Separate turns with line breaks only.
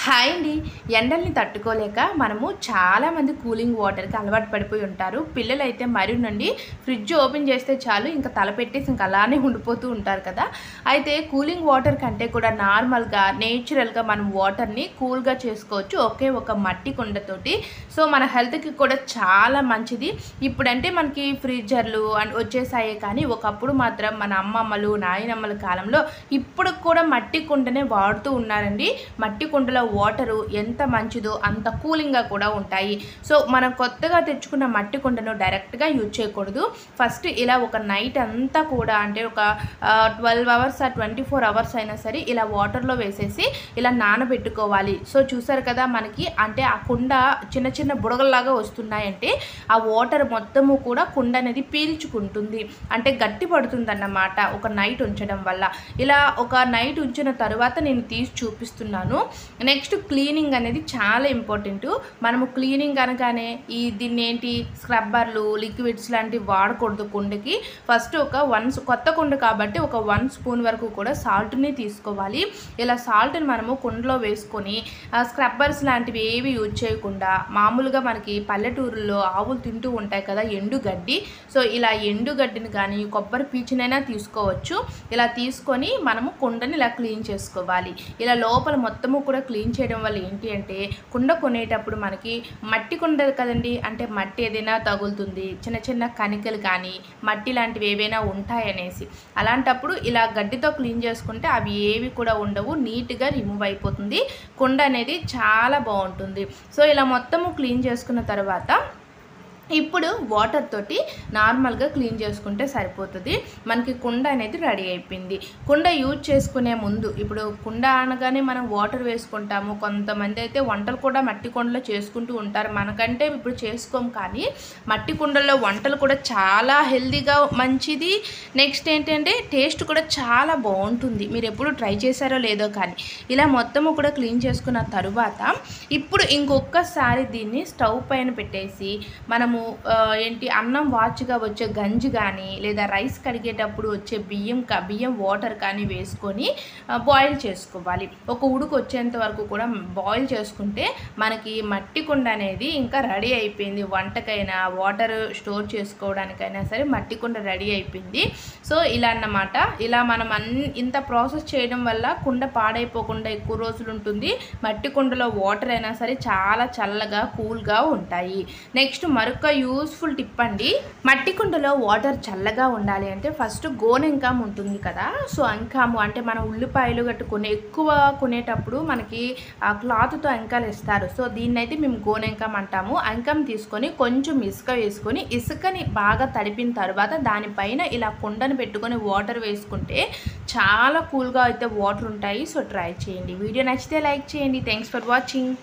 Hi అండి. ఎండల్ని తట్టుకోలేక మనము చాలామంది కూలింగ్ వాటర్కి అలవాటు పడిపోయి ఉంటారు. పిల్లలైతే మరినండి ఫ్రిడ్జ్ ఓపెన్ చేస్తే చాలు ఇంకా తల పెట్టేసి ఇంకా అలానే ఉండిపోతూ ఉంటారు కదా. అయితే కూలింగ్ వాటర్ కంటే కూడా నార్మల్గా నేచురల్గా మనం వాటర్ని కూల్గా చేసుకోవచ్చు ఒకే ఒక మట్టి కుండతోటి. సో మన హెల్త్కి కూడా చాలా మంచిది. ఇప్పుడంటే మనకి ఫ్రీజర్లు వచ్చేసాయే, కానీ ఒకప్పుడు మాత్రం మన అమ్మమ్మలు నాయనమ్మల కాలంలో ఇప్పుడు కూడా మట్టి కుండనే వాడుతూ ఉన్నారండి. మట్టి కుండలో వాటరు ఎంత మంచిదో అంత కూలింగ్గా కూడా ఉంటాయి. సో మనం కొత్తగా తెచ్చుకున్న మట్టి కుండను డైరెక్ట్గా యూజ్ చేయకూడదు. ఫస్ట్ ఇలా ఒక నైట్ అంతా కూడా అంటే ఒక 12 అవర్స్ 24 అవర్స్ అయినా సరే ఇలా వాటర్లో వేసేసి ఇలా నానబెట్టుకోవాలి. సో చూసారు కదా, మనకి అంటే ఆ కుండ చిన్న చిన్న బుడగల్లాగా వస్తున్నాయంటే ఆ వాటర్ మొత్తము కూడా కుండ అనేది పీల్చుకుంటుంది, అంటే గట్టి పడుతుంది అన్నమాట ఒక నైట్ ఉంచడం వల్ల. ఇలా ఒక నైట్ ఉంచిన తర్వాత నేను తీసి చూపిస్తున్నాను. నెక్స్ట్ క్లీనింగ్ అనేది చాలా ఇంపార్టెంట్. మనము క్లీనింగ్ అనగానే దీన్ని ఏంటి స్క్రబ్బర్లు లిక్విడ్స్ లాంటివి వాడకూడదు కుండకి. ఫస్ట్ ఒక కొత్త కుండ కాబట్టి ఒక 1 స్పూన్ వరకు కూడా సాల్ట్ని తీసుకోవాలి. ఇలా సాల్ట్ని మనము కుండలో వేసుకొని స్క్రబ్బర్స్ లాంటివి ఏవి యూజ్ చేయకుండా మామూలుగా మనకి పల్లెటూరుల్లో ఆవులు తింటూ ఉంటాయి కదా ఎండుగడ్డి. సో ఇలా ఎండుగడ్డిని కానీ కొబ్బరి పీచునైనా తీసుకోవచ్చు. ఇలా తీసుకొని మనము కుండని ఇలా క్లీన్ చేసుకోవాలి. ఇలా లోపల మొత్తము కూడా క్లీన్ చేయడం వల్ల ఏంటి అంటే కుండ కొనేటప్పుడు మనకి మట్టి కుండ కదండి, అంటే మట్టి ఏదైనా తగులుతుంది, చిన్న చిన్న కణికలు కానీ మట్టి లాంటివి ఏవైనా ఉంటాయనేసి. అలాంటప్పుడు ఇలా గడ్డితో క్లీన్ చేసుకుంటే అవి ఏవి కూడా ఉండవు, నీట్గా రిమూవ్ అయిపోతుంది. కుండ అనేది చాలా బాగుంటుంది. సో ఇలా మొత్తము క్లీన్ చేసుకున్న తర్వాత ఇప్పుడు వాటర్ తోటి నార్మల్గా క్లీన్ చేసుకుంటే సరిపోతుంది. మనకి కుండ అనేది రెడీ అయిపోయింది. కుండ యూజ్ చేసుకునే ముందు ఇప్పుడు కుండ అనగానే మనం వాటర్ వేసుకుంటాము. కొంతమంది అయితే వంటలు కూడా మట్టి కుండలో చేసుకుంటూ ఉంటారు. మనకంటే ఇప్పుడు చేసుకోము, కానీ మట్టి కుండల్లో వంటలు కూడా చాలా హెల్తీగా మంచిది. నెక్స్ట్ ఏంటంటే టేస్ట్ కూడా చాలా బాగుంటుంది. మీరు ఎప్పుడు ట్రై చేశారో లేదో కానీ. ఇలా మొత్తము కూడా క్లీన్ చేసుకున్న తరువాత ఇప్పుడు ఇంకొకసారి దీన్ని స్టవ్ పైన పెట్టేసి మనము అన్నం వాచ్గా వచ్చే గంజి కానీ లేదా రైస్ కడిగేటప్పుడు వచ్చే బియ్యం వాటర్ కానీ వేసుకొని బాయిల్ చేసుకోవాలి. ఒక ఉడుకు వచ్చేంత వరకు కూడా బాయిల్ చేసుకుంటే మనకి మట్టి కుండ అనేది ఇంకా రెడీ అయిపోయింది. వంటకైనా వాటర్ స్టోర్ చేసుకోవడానికైనా సరే మట్టి కుండ రెడీ అయిపోయింది. సో ఇలా అన్నమాట. ఇలా మనం ఇంత ప్రాసెస్ చేయడం వల్ల కుండ పాడైపోకుండా ఎక్కువ రోజులు ఉంటుంది. మట్టి కుండలో వాటర్ అయినా సరే చాలా చల్లగా కూల్గా ఉంటాయి. నెక్స్ట్ మరొక యూస్ఫుల్ టిప్ అండి. మట్టి కుండలో వాటర్ చల్లగా ఉండాలి అంటే ఫస్ట్ గోనెంకాం ఉంటుంది కదా. సో అంకాము అంటే మనం ఉల్లిపాయలు కట్టుకుని ఎక్కువ కొనేటప్పుడు మనకి ఆ క్లాత్తో అంకాలు ఇస్తారు. సో దీన్ని అయితే మేము గోనెంకాం అంటాము. అంకాం తీసుకొని కొంచెం ఇసుక వేసుకొని ఇసుకని బాగా తడిపిన తర్వాత దానిపైన ఇలా కుండను పెట్టుకొని వాటర్ వేసుకుంటే చాలా కూల్గా అయితే వాటర్ ఉంటాయి. సో ట్రై చేయండి. వీడియో నచ్చితే లైక్ చేయండి. Thanks for watching.